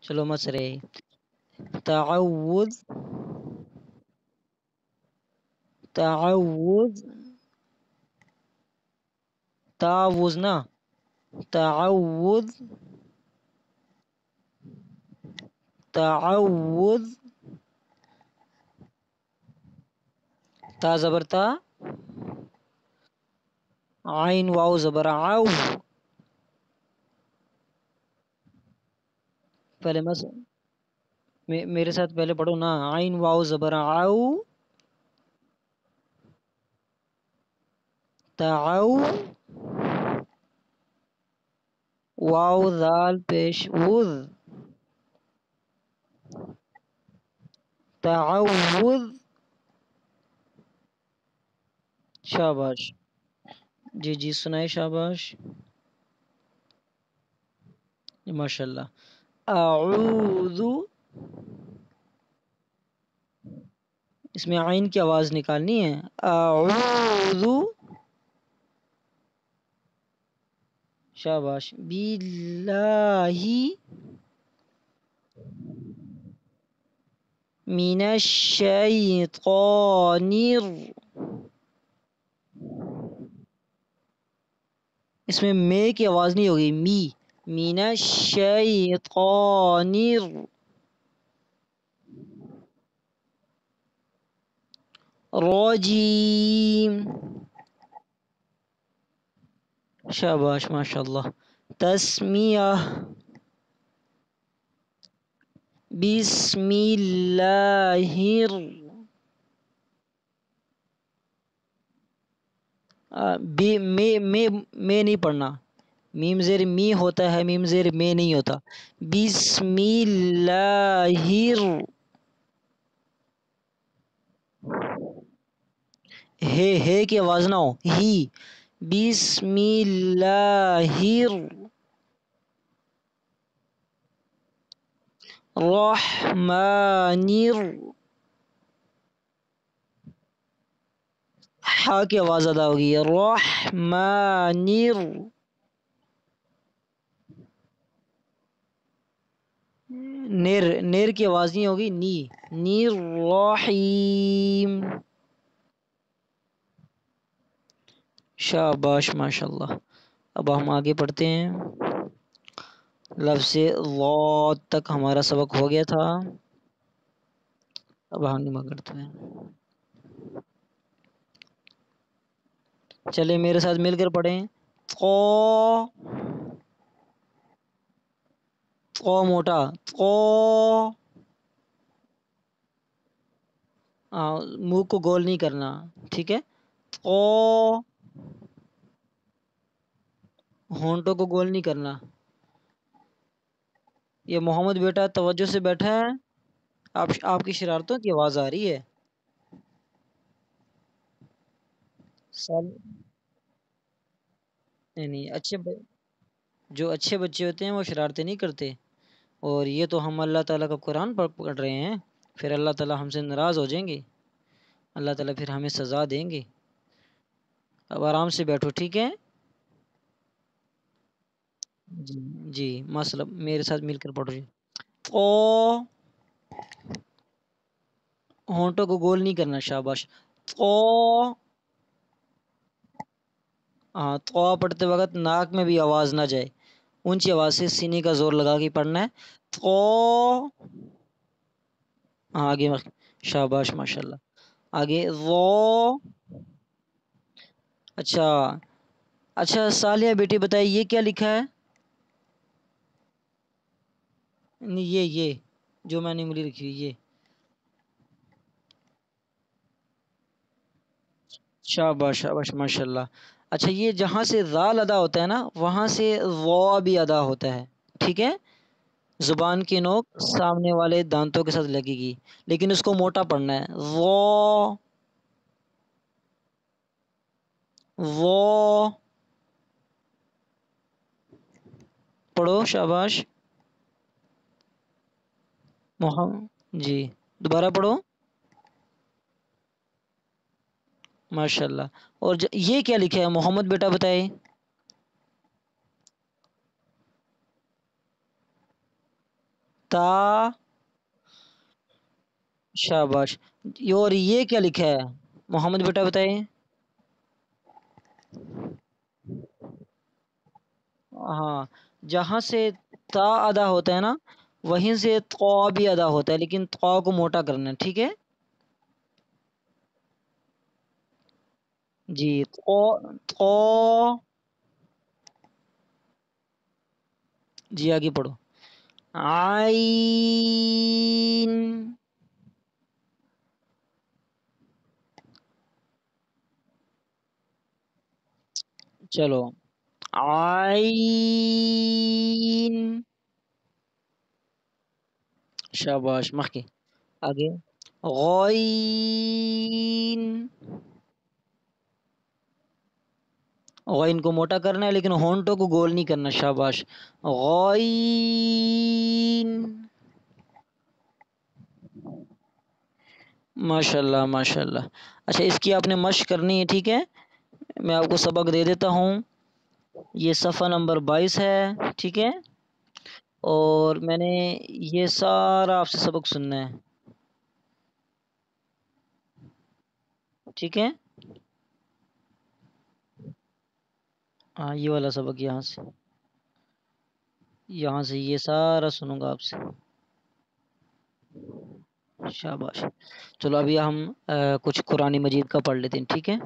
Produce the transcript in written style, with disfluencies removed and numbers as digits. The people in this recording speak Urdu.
چلو مسرے تعوذ تعوذ تعوذ نا تعوذ تعوذ تا زبر تا عین واو زبر عو پہلے میرے ساتھ پہلے پڑھو نا عین واو زبر عو تعو واو ذال پیش وذ تعوذ شاباش جی جی سنائے شاباش ماشاء اللہ اعوذ اس میں عین کی آواز نکالنی ہے اعوذ شاباش باللہ من الشیطان اس میں میں کی آواز نہیں ہوگی می من الشیطان الرجیم شاباش ماشاء اللہ تسمیہ بسم اللہ میں نہیں پڑھنا میم زیر می ہوتا ہے میم زیر میں نہیں ہوتا بسم اللہ ہے کی آواز نہ ہو ہی بسم اللہ الرحمن ہا کی آواز ادا ہوگی الرحمن نیر کی آواز نہیں ہوگی نی الرحیم شاباش ماشاء اللہ اب ہم آگے پڑھتے ہیں لفظ ضاد تک ہمارا سبق ہو گیا تھا اب ہم کرتے ہیں چلے میرے ساتھ مل کر پڑھیں قو موٹا قو منہ کو گول نہیں کرنا ٹھیک ہے قو ہونٹوں کو گول نہیں کرنا یہ محمد بیٹا توجہ سے بیٹھا ہے آپ کی شرارتوں کی آواز آ رہی ہے نہیں جو اچھے بچے ہوتے ہیں وہ شرارتیں نہیں کرتے اور یہ تو ہم اللہ تعالیٰ کا قرآن پڑھ رہے ہیں پھر اللہ تعالیٰ ہم سے ناراض ہو جائیں گے اللہ تعالیٰ پھر ہمیں سزا دیں گے اب آرام سے بیٹھو ٹھیک ہے جی مسئلہ میرے ساتھ مل کر پڑھو او ہونٹوں کو گول نہیں کرنا شاباش او ہاں تو پڑھتے وقت ناک میں بھی آواز نہ جائے اونچی آواز سے سینے کا زور لگا کے پڑھنا ہے تو آگے شاباش ماشاء اللہ آگے وہ اچھا صالحہ بیٹی بتائیے یہ کیا لکھا ہے نہیں یہ جو میں نے انگلی رکھی ہوئی یہ شاباش شاباش ماشاء اللہ اچھا یہ جہاں سے ذال ادا ہوتا ہے نا وہاں سے وا بھی ادا ہوتا ہے ٹھیک ہے زبان کی نوک سامنے والے دانتوں کے ساتھ لگے گی لیکن اس کو موٹا پڑھنا ہے وہ پڑھو شاباش محمد جی دوبارہ پڑھو ماشاء اللہ اور یہ کیا لکھا ہے محمد بیٹا بتائے تا. شاباش. اور یہ کیا لکھا ہے محمد بیٹا بتائیں. ہاں، جہاں سے تا ادا ہوتا ہے نا وہیں سے طا بھی ادا ہوتا ہے، لیکن طا کو موٹا کرنا ہے. ٹھیک ہے جی. طا. طا. جی آگے پڑھو. عین. چلو. عین. شاباش مخی. آگے. غین. غین کو موٹا کرنا ہے لیکن ہونٹوں کو گول نہیں کرنا. شاباش. غین. ماشاء اللہ ماشاء اللہ. اچھا اس کی آپ نے مشق کرنی ہے. ٹھیک ہے میں آپ کو سبق دے دیتا ہوں. یہ صفحہ نمبر 22 ہے. ٹھیک ہے اور میں نے یہ سارا آپ سے سبق سننا ہے. ٹھیک ہے ہاں یہ والا سبق یہاں سے یہ سارا سنوں گا آپ سے. شاباش. چلو ابھی ہم کچھ قرآن مجید کا پڑھ لیتے ہیں. ٹھیک ہے